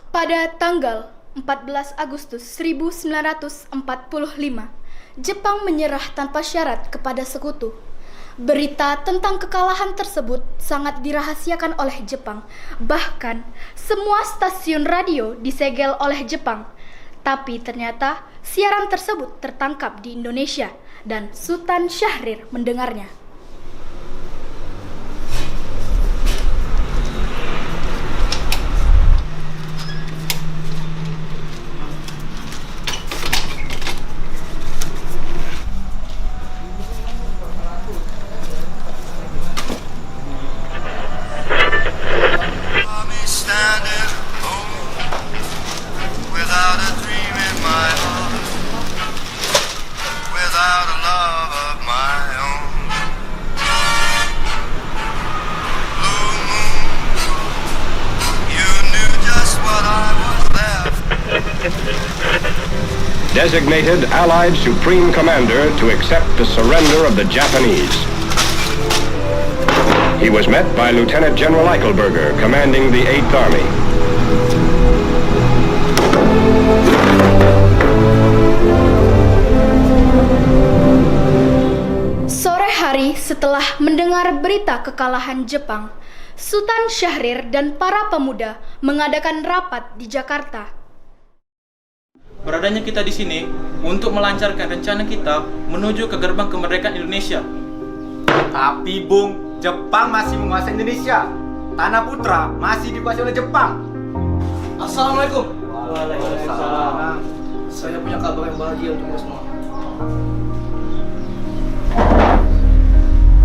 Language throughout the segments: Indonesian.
Pada tanggal 14 Agustus 1945, Jepang menyerah tanpa syarat kepada sekutu. Berita tentang kekalahan tersebut sangat dirahasiakan oleh Jepang. Bahkan, semua stasiun radio disegel oleh Jepang. Tapi ternyata siaran tersebut tertangkap di Indonesia dan Sultan Syahrir mendengarnya. Designated Allied Supreme Commander to accept the surrender of the Japanese. He was met by Lieutenant General Eichelberger, commanding the 8th Army. Sore hari setelah mendengar berita kekalahan Jepang, Sultan Syahrir dan para pemuda mengadakan rapat di Jakarta. Beradanya kita di sini untuk melancarkan rencana kita menuju ke gerbang kemerdekaan Indonesia. Tapi Bung, Jepang masih menguasai Indonesia. Tanah Putra masih dikuasai oleh Jepang. Assalamualaikum. Waalaikumsalam. Saya punya kabar yang bahagia untuk kita semua.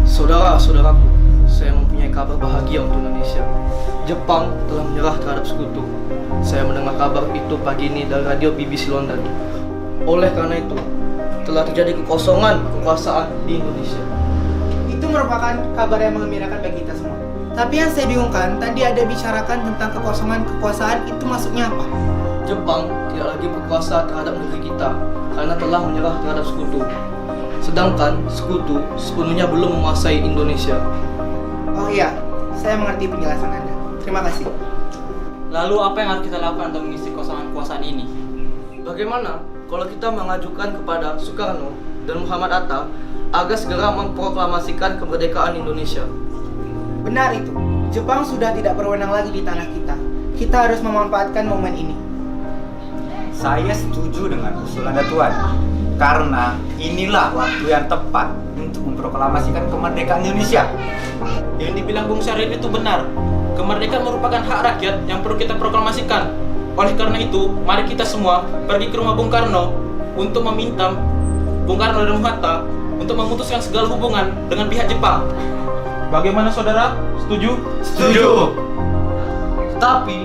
Saudara-saudaraku, saya mempunyai kabar bahagia untuk Indonesia. Jepang telah menyerah terhadap sekutu. Saya mendengar kabar itu pagi ini dari radio BBC London. Oleh karena itu, telah terjadi kekosongan kekuasaan di Indonesia. Itu merupakan kabar yang mengembirakan bagi kita semua. Tapi yang saya bingungkan, tadi ada bicarakan tentang kekosongan kekuasaan, itu maksudnya apa? Jepang tidak lagi berkuasa terhadap negeri kita karena telah menyerah terhadap sekutu. Sedangkan sekutu sepenuhnya belum menguasai Indonesia. Oh iya, saya mengerti penjelasan Anda. Terima kasih. Lalu apa yang harus kita lakukan untuk mengisi kekosongan kekuasaan ini? Bagaimana kalau kita mengajukan kepada Soekarno dan Muhammad Hatta agar segera memproklamasikan kemerdekaan Indonesia? Benar itu. Jepang sudah tidak berwenang lagi di tanah kita. Kita harus memanfaatkan momen ini. Saya setuju dengan usulan Tuan. Karena inilah waktu yang tepat untuk memproklamasikan kemerdekaan Indonesia. Yang dibilang Bung Syahrir itu benar. Kemerdekaan merupakan hak rakyat yang perlu kita proklamasikan. Oleh karena itu, mari kita semua pergi ke rumah Bung Karno untuk meminta Bung Karno dan Bung Hatta untuk memutuskan segala hubungan dengan pihak Jepang. Bagaimana saudara? Setuju? Setuju. Tapi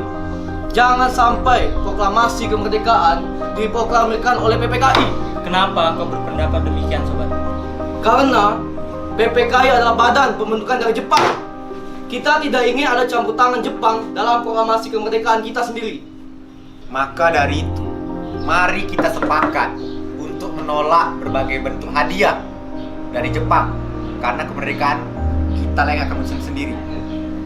jangan sampai proklamasi kemerdekaan diproklamirkan oleh PPKI. Kenapa kau berpendapat demikian, sobat? Karena PPKI adalah badan pembentukan dari Jepang. Kita tidak ingin ada campur tangan Jepang dalam proklamasi kemerdekaan kita sendiri. Maka dari itu, mari kita sepakat untuk menolak berbagai bentuk hadiah dari Jepang. Karena kemerdekaan kita yang akan menyusun sendiri.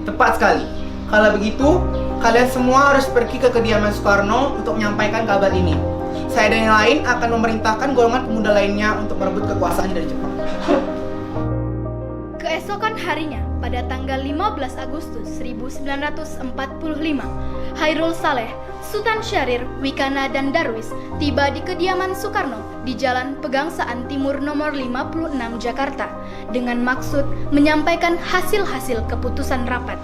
Tepat sekali. Kalau begitu, kalian semua harus pergi ke kediaman Soekarno untuk menyampaikan kabar ini. Saya dan yang lain akan memerintahkan golongan pemuda lainnya untuk merebut kekuasaan dari Jepang. Keesokan harinya, pada tanggal 15 Agustus 1945, Hairul Saleh, Sultan Syahrir, Wikana, dan Darwis tiba di kediaman Soekarno di Jalan Pegangsaan Timur nomor 56 Jakarta dengan maksud menyampaikan hasil-hasil keputusan rapat.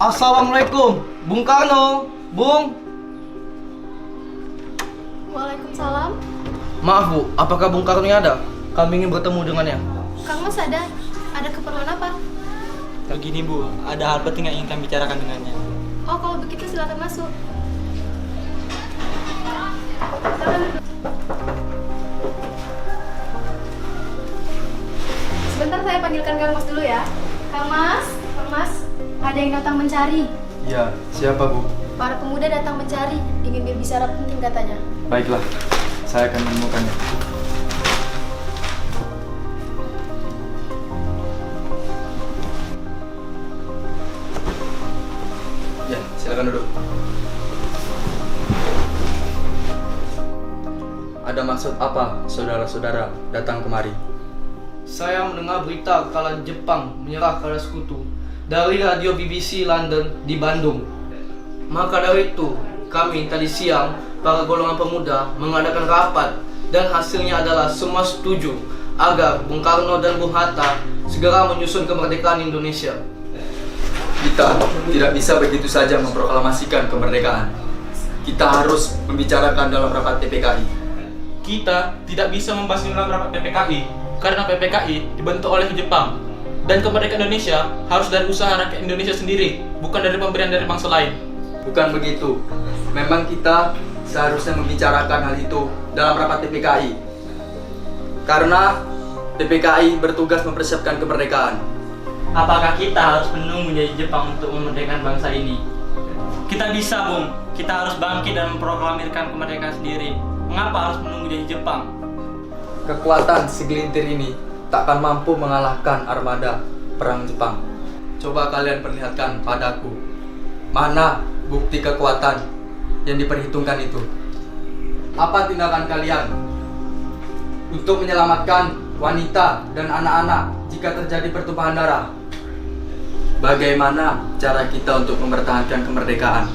Assalamualaikum, Bung Karno, Bung. Waalaikumsalam. Maaf Bu, apakah Bung Karno ada? Kami ingin bertemu dengannya. Kang Mas ada keperluan apa? Begini Bu, ada hal penting yang ingin kami bicarakan dengannya. Oh, kalau begitu silakan masuk. Sebentar saya panggilkan Kang Mas dulu ya. Kang Mas, ada yang datang mencari. Ya, siapa Bu? Para pemuda datang mencari, ingin berbicara penting katanya. Baiklah, saya akan menemukannya. Bermaksud apa saudara-saudara datang kemari? Saya mendengar berita kalau Jepang menyerah kepada sekutu dari radio BBC London di Bandung. Maka dari itu, kami tadi siang para golongan pemuda mengadakan rapat dan hasilnya adalah semua setuju agar Bung Karno dan Bung Hatta segera menyusun kemerdekaan Indonesia. Kita tidak bisa begitu saja memproklamasikan kemerdekaan. Kita harus membicarakan dalam rapat PPKI. Kita tidak bisa membahas dalam rapat PPKI karena PPKI dibentuk oleh Jepang. Dan kemerdekaan Indonesia harus dari usaha rakyat Indonesia sendiri, bukan dari pemberian dari bangsa lain. Bukan begitu. Memang kita seharusnya membicarakan hal itu dalam rapat PPKI. Karena PPKI bertugas mempersiapkan kemerdekaan. Apakah kita harus menunggu menjadi Jepang untuk memerdekakan bangsa ini? Kita bisa, Bung. Kita harus bangkit dan memproklamirkan kemerdekaan sendiri. Mengapa harus menunggu jadi Jepang? Kekuatan segelintir ini takkan mampu mengalahkan armada perang Jepang. Coba kalian perlihatkan padaku, mana bukti kekuatan yang diperhitungkan itu? Apa tindakan kalian untuk menyelamatkan wanita dan anak-anak jika terjadi pertumpahan darah? Bagaimana cara kita untuk mempertahankan kemerdekaan?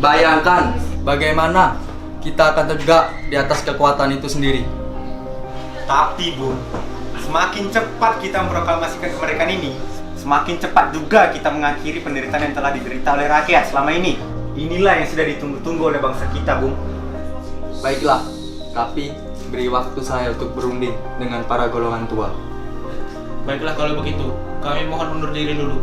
Bayangkan bagaimana kita akan tegak di atas kekuatan itu sendiri. Tapi Bung, semakin cepat kita memproklamasikan kemerdekaan ini, semakin cepat juga kita mengakhiri penderitaan yang telah diderita oleh rakyat selama ini. Inilah yang sudah ditunggu-tunggu oleh bangsa kita, Bung. Baiklah, tapi beri waktu saya untuk berunding dengan para golongan tua. Baiklah kalau begitu, kami mohon undur diri dulu.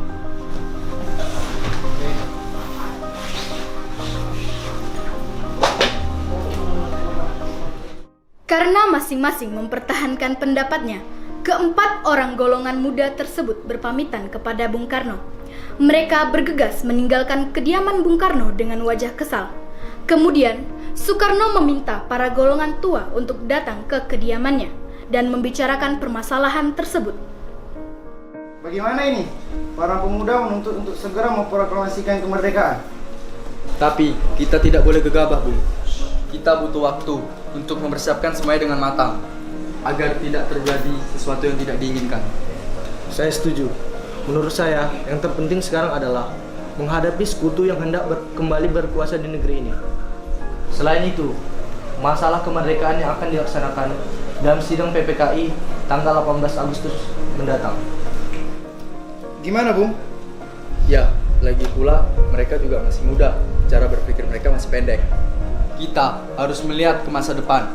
Karena masing-masing mempertahankan pendapatnya, keempat orang golongan muda tersebut berpamitan kepada Bung Karno. Mereka bergegas meninggalkan kediaman Bung Karno dengan wajah kesal. Kemudian, Soekarno meminta para golongan tua untuk datang ke kediamannya dan membicarakan permasalahan tersebut. Bagaimana ini? Para pemuda menuntut untuk segera memproklamasikan kemerdekaan. Tapi kita tidak boleh gegabah, Bung. Kita butuh waktu untuk mempersiapkan semuanya dengan matang agar tidak terjadi sesuatu yang tidak diinginkan. Saya setuju. Menurut saya, yang terpenting sekarang adalah menghadapi sekutu yang hendak kembali berkuasa di negeri ini. Selain itu, masalah kemerdekaan yang akan dilaksanakan dalam sidang PPKI tanggal 18 Agustus mendatang. Gimana, Bung? Ya, lagi pula mereka juga masih muda. Cara berpikir mereka masih pendek. Kita harus melihat ke masa depan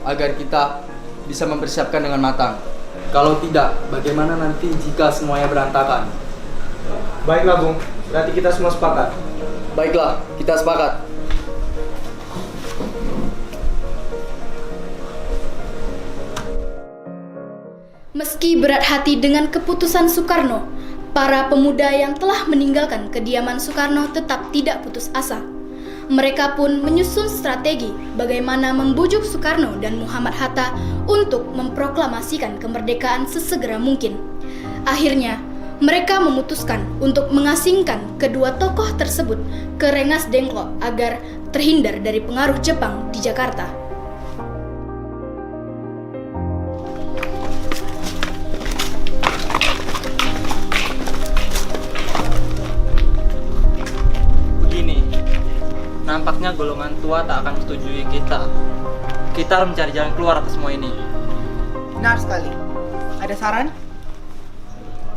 agar kita bisa mempersiapkan dengan matang. Kalau tidak, bagaimana nanti jika semuanya berantakan? Baiklah, Bung. Berarti kita semua sepakat. Baiklah, kita sepakat. Meski berat hati dengan keputusan Soekarno, para pemuda yang telah meninggalkan kediaman Soekarno tetap tidak putus asa. Mereka pun menyusun strategi bagaimana membujuk Soekarno dan Muhammad Hatta untuk memproklamasikan kemerdekaan sesegera mungkin. Akhirnya, mereka memutuskan untuk mengasingkan kedua tokoh tersebut ke Rengas Dengklok agar terhindar dari pengaruh Jepang di Jakarta. Nampaknya golongan tua tak akan setujui kita. Kita harus mencari jalan keluar atas semua ini. Benar sekali. Ada saran?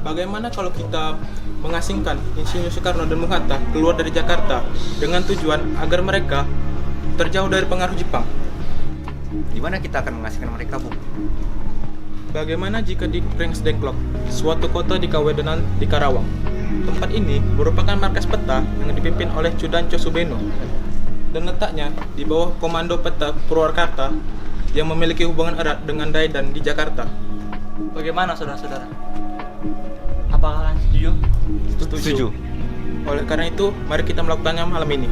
Bagaimana kalau kita mengasingkan Insinyur Soekarno dan Bung Hatta keluar dari Jakarta dengan tujuan agar mereka terjauh dari pengaruh Jepang? Di mana kita akan mengasingkan mereka, Bung? Bagaimana jika di Rengas Dengklok, suatu kota di Kawedanan di Karawang? Tempat ini merupakan markas peta yang dipimpin oleh Chudanco Subeno dan letaknya di bawah komando peta Purwakarta yang memiliki hubungan erat dengan Daidan di Jakarta. Bagaimana saudara-saudara? Apakah kalian setuju? Setuju. Oleh karena itu, mari kita melakukannya malam ini.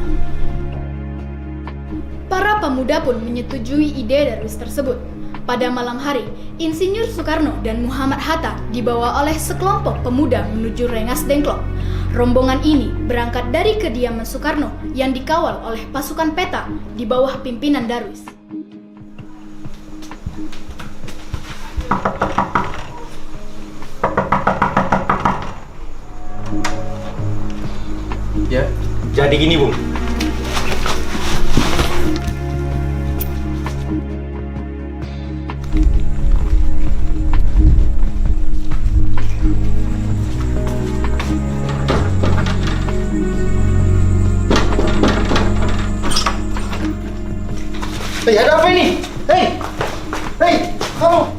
Para pemuda pun menyetujui ide Darwis tersebut. Pada malam hari, Insinyur Soekarno dan Muhammad Hatta dibawa oleh sekelompok pemuda menuju Rengas Dengklok. Rombongan ini berangkat dari kediaman Soekarno yang dikawal oleh pasukan peta di bawah pimpinan Darwis. Ya, jadi gini Bung. Hei, ada apa ini? Hei! Hei, kamu!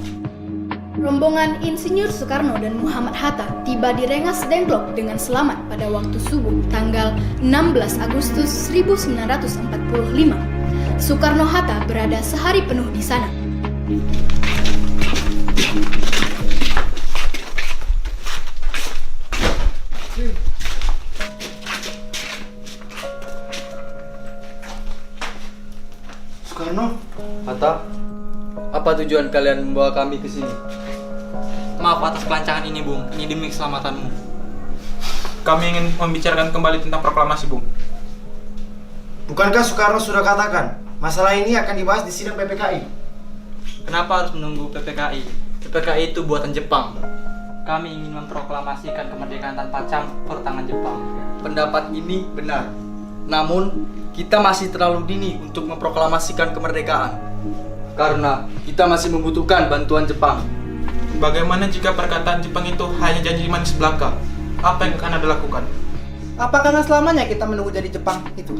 Rombongan Insinyur Soekarno dan Muhammad Hatta tiba di Rengas Dengklok dengan selamat pada waktu subuh tanggal 16 Agustus 1945. Soekarno-Hatta berada sehari penuh di sana. Soekarno, Hatta, apa tujuan kalian membawa kami ke sini? Maaf atas kelancangan ini, Bung. Ini demi keselamatanmu. Kami ingin membicarakan kembali tentang proklamasi, Bung. Bukankah Soekarno sudah katakan masalah ini akan dibahas di sidang PPKI? Kenapa harus menunggu PPKI? PPKI itu buatan Jepang. Kami ingin memproklamasikan kemerdekaan tanpa campur tangan Jepang. Pendapat ini benar. Namun, kita masih terlalu dini untuk memproklamasikan kemerdekaan. Karena kita masih membutuhkan bantuan Jepang. Bagaimana jika perkataan Jepang itu hanya janji manis belaka? Apa yang akan Anda lakukan? apakah nggak selamanya kita menunggu jadi Jepang itu?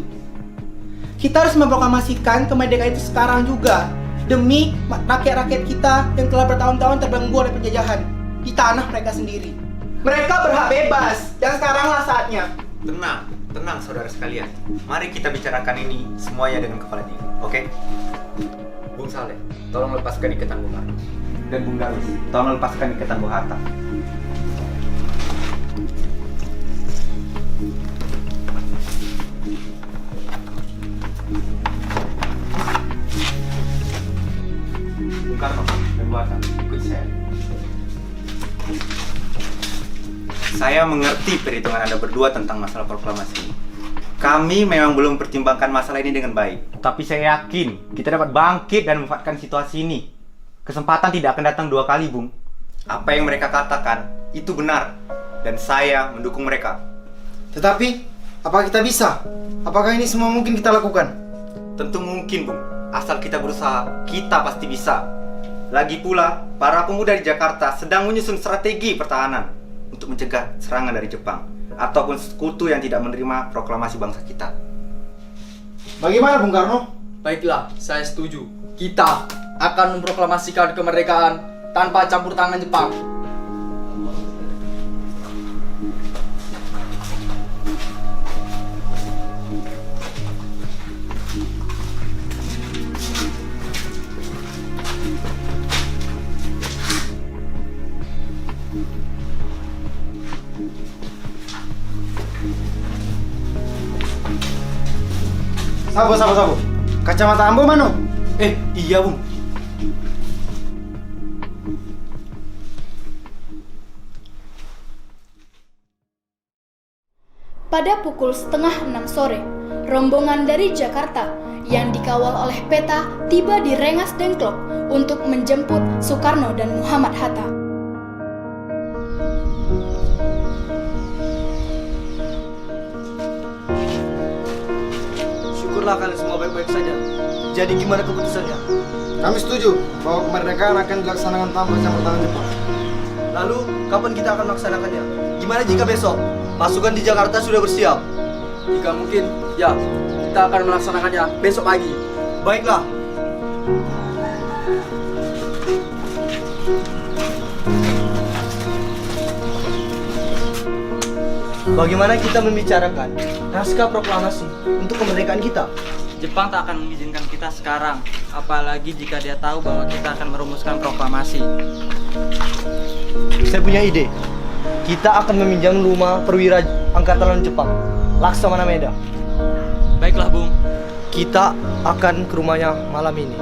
Kita harus memproklamasikan kemerdekaan itu sekarang juga. Demi rakyat-rakyat kita yang telah bertahun-tahun terbelenggu oleh penjajahan di tanah mereka sendiri. Mereka berhak bebas, dan sekaranglah saatnya. Tenang, tenang saudara sekalian. Mari kita bicarakan ini semuanya dengan kepala dingin, oke? Bung Saleh, tolong lepaskan ikatan Bung Karno. Dan Bung Darwis, tolong lepaskan ikatan Bung Hatta. Bung Karno dan Bung Hatta, ikut saya. Saya mengerti perhitungan Anda berdua tentang masalah proklamasi ini. Kami memang belum pertimbangkan masalah ini dengan baik. Tapi saya yakin kita dapat bangkit dan memanfaatkan situasi ini. Kesempatan tidak akan datang dua kali, Bung. Apa yang mereka katakan itu benar. Dan saya mendukung mereka. Tetapi, apakah kita bisa? Apakah ini semua mungkin kita lakukan? Tentu mungkin, Bung. Asal kita berusaha, kita pasti bisa. Lagi pula, para pemuda di Jakarta sedang menyusun strategi pertahanan untuk mencegah serangan dari Jepang ataupun sekutu yang tidak menerima proklamasi bangsa kita. Bagaimana Bung Karno? Baiklah, saya setuju. Kita akan memproklamasikan kemerdekaan tanpa campur tangan Jepang. Sabo. Kacamata Ambo mana? Iya, Bung. Pada pukul 5:30 sore, rombongan dari Jakarta yang dikawal oleh Peta tiba di Rengas Dengklok untuk menjemput Soekarno dan Muhammad Hatta. Syukurlah kalian semua baik-baik saja. Jadi gimana keputusannya? Kami setuju bahwa kemerdekaan akan dilaksanakan tanpa campur tangan Jepang. Lalu kapan kita akan melaksanakannya? Gimana jika besok pasukan di Jakarta sudah bersiap? Jika mungkin, ya, kita akan melaksanakannya besok pagi. Baiklah. Bagaimana kita membicarakan naskah proklamasi untuk kemerdekaan kita? Jepang tak akan mengizinkan kita sekarang, apalagi jika dia tahu bahwa kita akan merumuskan proklamasi. Saya punya ide. Kita akan meminjam rumah perwira Angkatan Laut Jepang, Laksamana Meda. Baiklah, Bung. Kita akan ke rumahnya malam ini.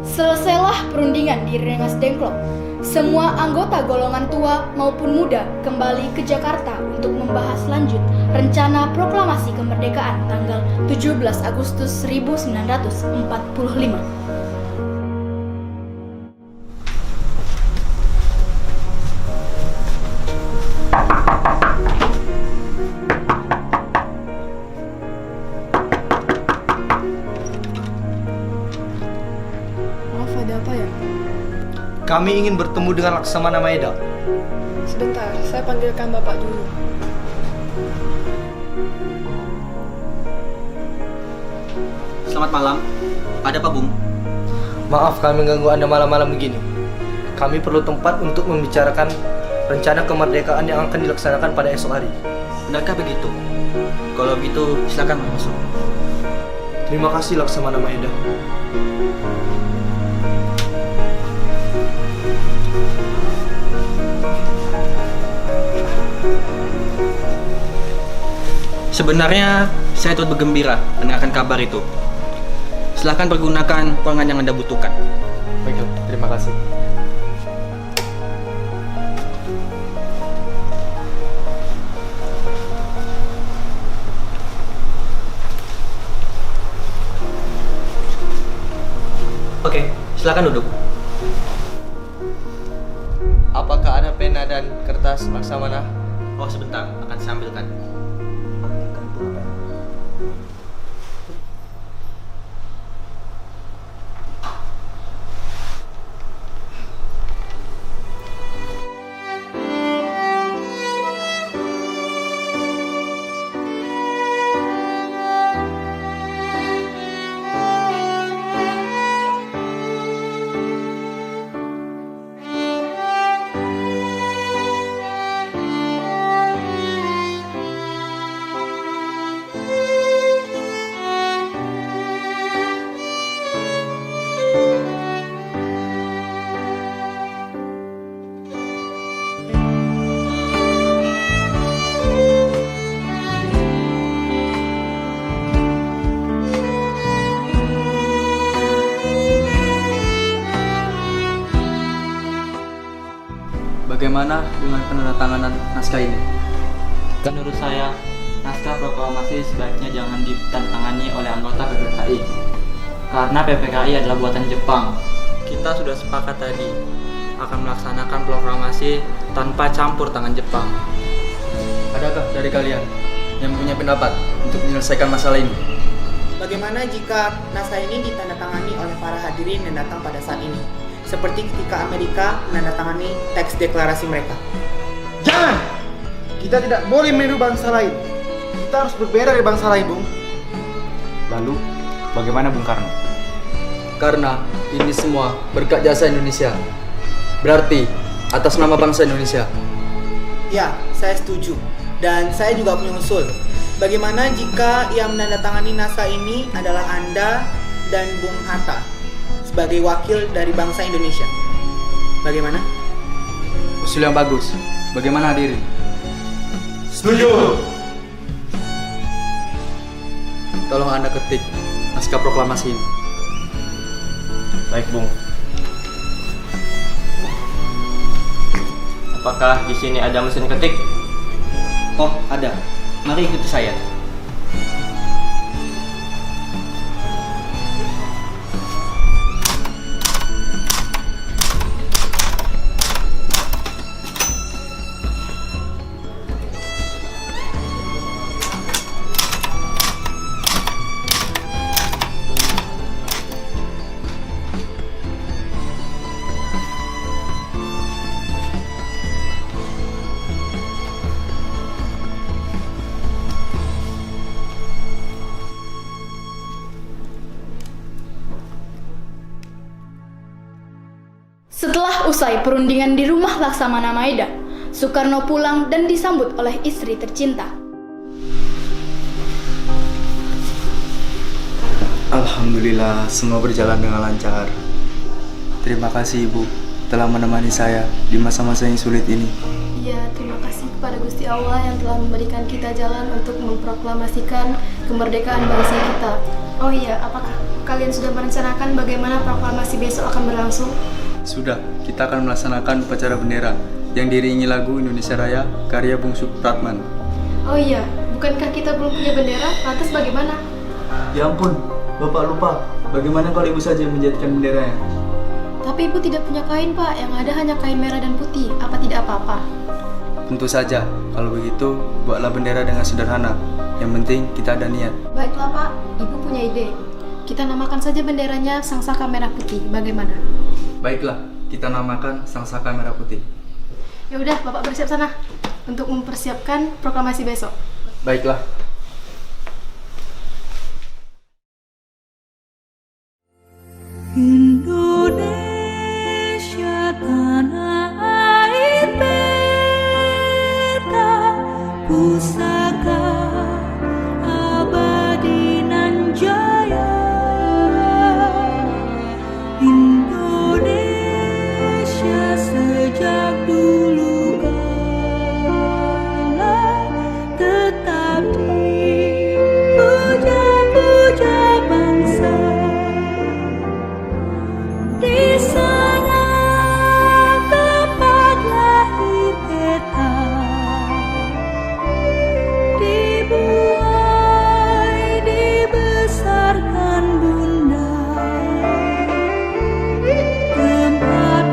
Selesailah perundingan di Rengas Dengklok. Semua anggota golongan tua maupun muda kembali ke Jakarta untuk membahas lanjut rencana proklamasi kemerdekaan tanggal 17 Agustus 1945. Maaf, ada apa ya? Kami ingin bertemu dengan Laksamana Maeda. Sebentar, saya panggilkan Bapak dulu. Selamat malam. Ada apa, Bung? Maaf kami mengganggu Anda malam-malam begini. Kami perlu tempat untuk membicarakan rencana kemerdekaan yang akan dilaksanakan pada esok hari. Benarkah begitu? Kalau begitu, silakan masuk. Terima kasih Laksamana Maeda. Sebenarnya saya turut bergembira mendengarkan kabar itu. Silakan pergunakan ruangan yang Anda butuhkan. Baiklah, terima kasih. Oke, silakan duduk. Apakah ada pena dan kertas Laksamana? Oh, sebentar, akan saya ambilkan. Bagaimana dengan penandatanganan naskah ini? Menurut saya, naskah proklamasi sebaiknya jangan ditandatangani oleh anggota PPKI. Karena PPKI adalah buatan Jepang. Kita sudah sepakat tadi akan melaksanakan proklamasi tanpa campur tangan Jepang. Adakah dari kalian yang punya pendapat untuk menyelesaikan masalah ini? Bagaimana jika naskah ini ditandatangani oleh para hadirin yang datang pada saat ini? Seperti ketika Amerika menandatangani teks deklarasi mereka. Jangan! Kita tidak boleh meniru bangsa lain. Kita harus berbeda dari bangsa lain, Bung. Lalu, bagaimana Bung Karno? Karena ini semua berkat jasa Indonesia. Berarti atas nama bangsa Indonesia. Ya, saya setuju. Dan saya juga punya usul. Bagaimana jika yang menandatangani naskah ini adalah Anda dan Bung Hatta sebagai wakil dari bangsa Indonesia? Bagaimana? Usul yang bagus. Bagaimana hadirin? Setuju! Tolong Anda ketik naskah proklamasi ini. Baik, Bung. Apakah di sini ada mesin ketik? Oh, ada. Mari ikuti saya. Setelah usai perundingan di rumah Laksamana Maeda, Soekarno pulang dan disambut oleh istri tercinta. Alhamdulillah, semua berjalan dengan lancar. Terima kasih Ibu telah menemani saya di masa-masa yang sulit ini. Ya, terima kasih kepada Gusti Allah yang telah memberikan kita jalan untuk memproklamasikan kemerdekaan bangsa kita. Oh iya, apakah kalian sudah merencanakan bagaimana proklamasi besok akan berlangsung? Sudah, kita akan melaksanakan upacara bendera yang diiringi lagu Indonesia Raya karya Bung Supratman. Oh iya, bukankah kita belum punya bendera? Lantas bagaimana? Ya ampun, Bapak lupa. Bagaimana kalau Ibu saja yang menjadikan benderanya? Tapi ibu tidak punya kain, Pak. Yang ada hanya kain merah dan putih. Apa tidak apa-apa? Tentu saja, kalau begitu buatlah bendera dengan sederhana. Yang penting kita ada niat. Baiklah, Pak. Ibu punya ide. Kita namakan saja benderanya Sang Saka Merah Putih. Bagaimana? Baiklah, kita namakan Sang Saka Merah Putih. Ya udah, Bapak bersiap sana untuk mempersiapkan proklamasi besok. Baiklah. Indonesia tanah air beta, pusaka abadi nan jaya. Indonesia sejak dulu kala tetap dipuja-puja bangsa. Di sana tempat lahir beta, dibuai dibesarkan bunda, tempat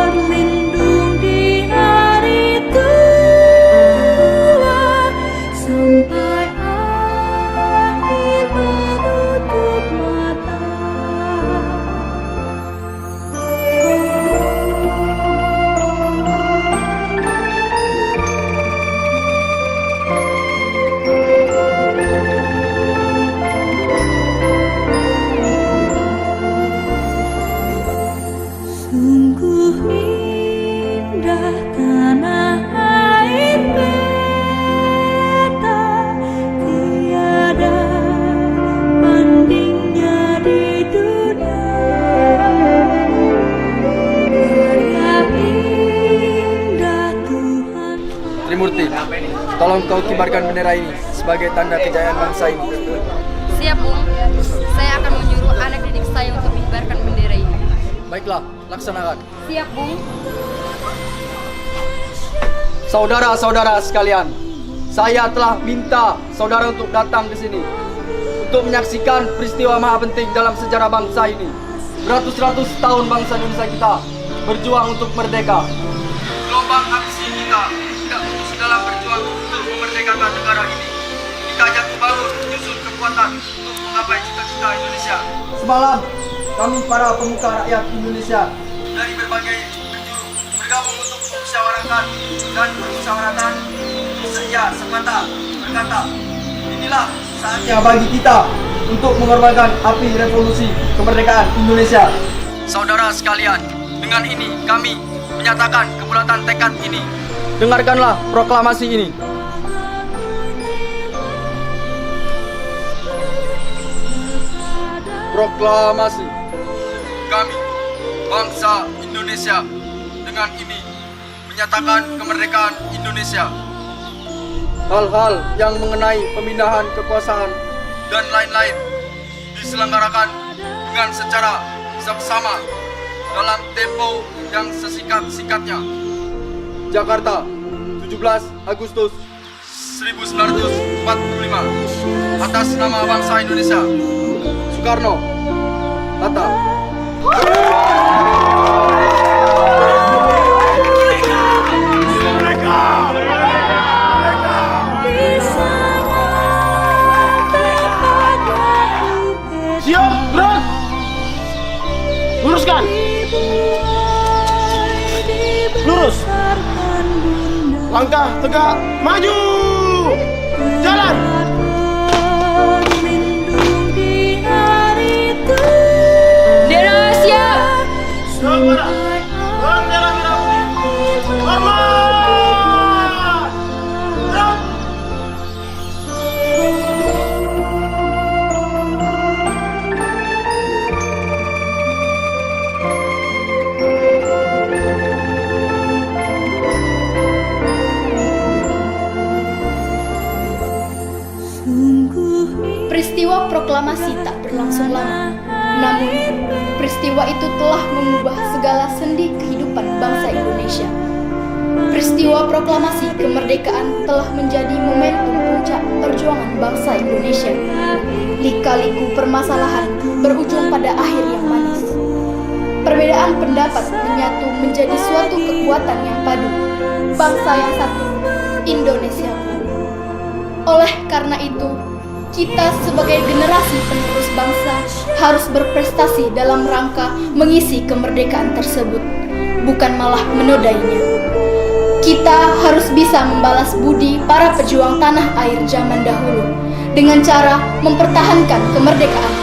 berlindung di hari tua, sampai akhir menutup mata. Sungguh indah tanah air beta, tiada bandingnya di dunia. Karya indah Tuhan. Trimurti, tolong kau kibarkan bendera ini sebagai tanda kejayaan bangsa ini. Siap, Bung. Saya akan menyuruh anak didik saya untuk mengibarkan bendera ini. Baiklah, laksanakan. Siap, Bung. Saudara-saudara sekalian, saya telah minta saudara untuk datang ke sini untuk menyaksikan peristiwa maha penting dalam sejarah bangsa ini. Beratus-ratus tahun bangsa Indonesia kita berjuang untuk merdeka. Gelombang aksi kita tidak putus dalam berjuang untuk memerdekakan negara ini. Kita jatuh bangun menyusun kekuatan untuk menggapai cita-cita Indonesia. Semalam, kami para pemuka rakyat Indonesia dari berbagai penjuru bergabung untuk musyawarahkan dan bermusyawaratan seia semata berkata, inilah saatnya bagi kita untuk mengorbankan api revolusi kemerdekaan Indonesia. Saudara sekalian, dengan ini kami menyatakan kebulatan tekad ini. Dengarkanlah proklamasi ini. Proklamasi. Kami, bangsa Indonesia, dengan ini menyatakan kemerdekaan Indonesia. Hal-hal yang mengenai pemindahan kekuasaan dan lain-lain diselenggarakan dengan secara seksama dalam tempo yang sesingkat-singkatnya. Jakarta, 17 Agustus 1945. Atas nama bangsa Indonesia. Soekarno, Hatta. Siap, gerak! Luruskan! Lurus! Langkah tegak, maju! Jalan! Bendera siap! Bendera merah putih! Hormat! Gerak! Peristiwa proklamasi tak berlangsung lama. Namun, peristiwa peristiwa itu telah mengubah segala sendi kehidupan bangsa Indonesia. Peristiwa proklamasi kemerdekaan telah menjadi momentum puncak perjuangan bangsa Indonesia. Lika-liku permasalahan berujung pada akhir yang manis. Perbedaan pendapat menyatu menjadi suatu kekuatan yang padu. Bangsa yang satu, Indonesia. Oleh karena itu, kita sebagai generasi penerus bangsa harus berprestasi dalam rangka mengisi kemerdekaan tersebut, bukan malah menodainya. Kita harus bisa membalas budi para pejuang tanah air zaman dahulu dengan cara mempertahankan kemerdekaan